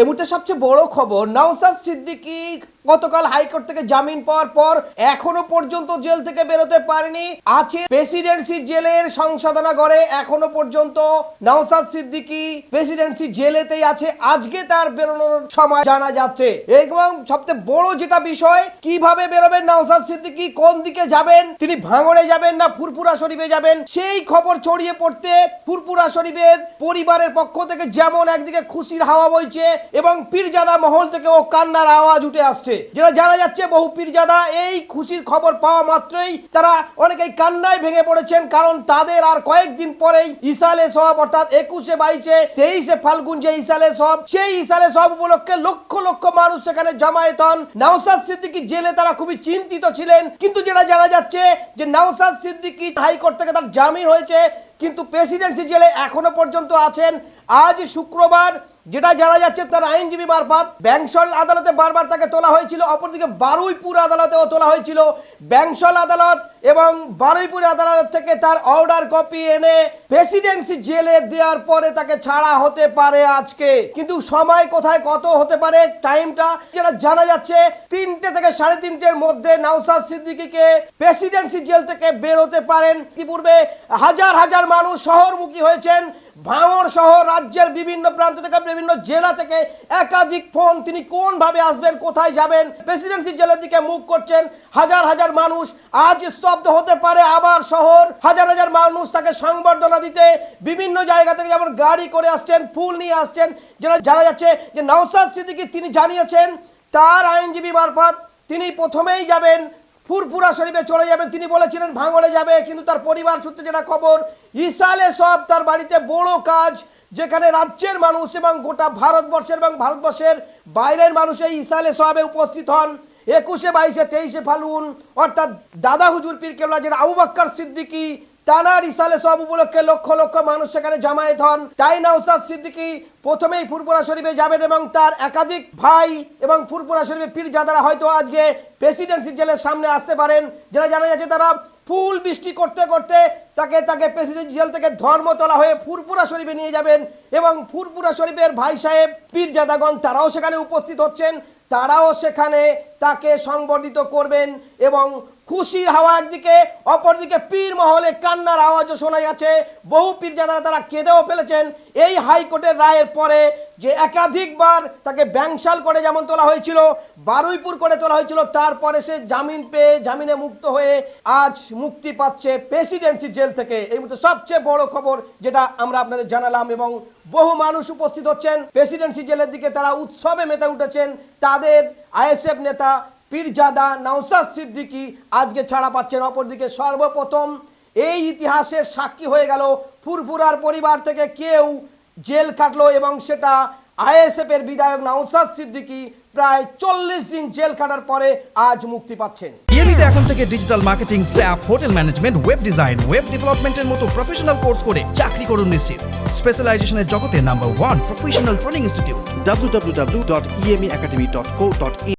এই মুহূর্তে সবচেয়ে বড় খবর, নওশাদ সিদ্দিকী গতকাল হাইকোর্ট থেকে জামিন পাওয়ার পর এখনো পর্যন্ত জেল থেকে বেরোতে পারেনি, আছে প্রেসিডেন্সি জেলের সংশোধনাগারে। এখনো পর্যন্ত নওশাদ সিদ্দিকী প্রেসিডেন্সি জেলেতেই আছে। আজকে তার বেরোনোর সময় জানা যাচ্ছে। এবং সবচেয়ে বড় যেটা বিষয়, কিভাবে বেরোবেন নওশাদ সিদ্দিকী, কোন দিকে যাবেন, তিনি ভাঙড়ে যাবেন না ফুরফুরা শরীফে যাবেন, সেই খবর ছড়িয়ে পড়তে ফুরফুরা শরীফের পরিবারের পক্ষ থেকে যেমন একদিকে খুশির হাওয়া বইছে এবং পীরজাদা মহল থেকে ও কান্নার আওয়াজ উঠে আসছে। যেটা জানা যাচ্ছে, বহু পীরজাদা এই খুশির খবর পাওয়া মাত্রই তারা অনেকেই কান্নায় ভেঙে পড়েছেন, কারণ তাদের আর কয়েকদিন পরেই ইসালে সওয়াব অর্থাৎ 21, 22, 23 ফাল্গুন যে ইসালে সওয়াব, সেই ইসালে সওয়াব উপলক্ষে লক্ষ লক্ষ মানুষ সেখানে জমায়েত হন। নওশাদ সিদ্দিকী জেলে তারা খুবই চিন্তিত ছিলেন, কিন্তু যেটা জানা যাচ্ছে যে নওশাদ সিদ্দিকী হাইকোর্ট থেকে তার জামিন হয়েছে, কিন্তু প্রেসিডেন্সি জেলে এখনো পর্যন্ত আছেন। আজ শুক্রবার যেটা জানা যাচ্ছে, তার আইনজীবী মারফত ব্যাংশল আদালতে বারবার তাকে তোলা হয়েছিল, অপরদিকে বারুইপুর আদালতেও তোলা হয়েছিল। ব্যাংশল আদালত এবং বারুইপুর আদালত থেকে তার অর্ডার কপি এনে প্রেসিডেন্সি জেলে দেওয়ার পরে তাকে ছাড়া হতে পারে আজকে। কিন্তু সময় কোথায় কত হতে পারে, টাইমটা যেটা জানা যাচ্ছে 3টে থেকে 3:30-এর মধ্যে নওশাদ সিদ্দিকীকে প্রেসিডেন্সি জেল থেকে বেরোতে পারেন। ইতিপূর্বে হাজার হাজার মানুষ শহরমুখী হয়েছেন। ভাঙড় সহ রাজ্যের বিভিন্ন প্রান্ত থেকে, বিভিন্ন জেলা থেকে একাধিক ফোন, তিনি কোন ভাবে আসবেন, কোথায় যাবেন, প্রেসিডেন্সি জেলের দিকে মুখ করছেন হাজার হাজার মানুষ। আজ স্তব্ধ হতে পারে আবার শহর। হাজার হাজার মানুষ তাকে সংবর্ধনা দিতে বিভিন্ন জায়গা থেকে যেমন গাড়ি করে আসছেন, ফুল নিয়ে আসছেন। যেটা জানা যাচ্ছে যে নওশাদ সিদ্দিকী তিনি জানিয়েছেন তার আইনজীবী মারফত তিনি প্রথমেই যাবেন ফুরফুরা শরীফে চলে যাবেন। তিনি বলেছিলেন ভাঙড়ে যাবে, কিন্তু তার পরিবার সূত্রে যেটা খবর, ইসালে সওয়াব তার বাড়িতে বড় কাজ, যেখানে রাজ্যের মানুষ এবং গোটা ভারতবর্ষের এবং ভারতবর্ষের বাইরের মানুষ এই ইসালে সওয়াবে উপস্থিত হন। 21, 22, 23 ফাল্গুন অর্থাৎ দাদা হুজুর পীর কেবলা যেটা আবু বকর সিদ্দিকী তানার ইসালে সওয়াব উপলক্ষে লক্ষ লক্ষ মানুষ সেখানে জমায়েত হন। তাই নওশাদ সিদ্দিকী প্রথমেই ফুরফুরা শরীফে যাবেন এবং তার একাধিক ভাই এবং ফুরফুরা শরীফে পীরজাদারা হয়তো আজকে প্রেসিডেন্সি জেলের সামনে আসতে পারেন। যেটা জানা যাচ্ছে তারা ফুল বৃষ্টি করতে করতে তাকে প্রেসিডেন্সি জেল থেকে ধর্মতলা হয়ে ফুরফুরা শরীফে নিয়ে যাবেন এবং ফুরফুরা শরীফের ভাই সাহেব পীরজাদাগণ তারাও সেখানে উপস্থিত হচ্ছেন। তারাও সেখানে তাকে সংবর্ধিত করবেন এবং খুশির হাওয়া একদিকে, অপরদিকে পীর মহলে কান্নার আওয়াজও শোনা যাচ্ছে। বহু পীরজাদারা তারা কেঁদেও ফেলেছেন এই হাইকোর্টের রায়ের পরে, যে একাধিকবার তাকে ব্যাংশাল করে যেমন তোলা হয়েছিল, বারুইপুর করে তোলা হয়েছিল, তারপরে সে জামিন পেয়ে জামিনে মুক্ত হয়ে আজ মুক্তি পাচ্ছে প্রেসিডেন্সি জেল থেকে। এই মুহূর্তে সবচেয়ে বড় খবর যেটা আমরা আপনাদের জানালাম, এবং বহু মানুষ উপস্থিত হচ্ছেন প্রেসিডেন্সি জেলের দিকে, তারা উৎসবে মেতে উঠেছেন। তাদের আইএসএফ নেতা পীরজাদা নওশাদ সিদ্দিকী আজকে ছাড়া পাচ্ছেন। অপরদিকে সর্বপ্রথম এই ইতিহাসের সাক্ষী হয়ে গেল, ফুরফুরার পরিবার থেকে কেউ জেল কাটলো এবং সেটা আইএসএফ এর বিধায়ক নওশাদ সিদ্দিকী প্রায় 40 দিন জেল কাটার পরে আজ মুক্তি পাচ্ছেন। ইএমইতে এখন থেকে digital marketing, sap, hotel management, web design, web ডেভেলপমেন্টের মতো প্রফেশনাল কোর্স করে চাকরি করুন নিশ্চিত। স্পেশালাইজেশনের জগতে number 1 professional training institute www.emiacademy.co.in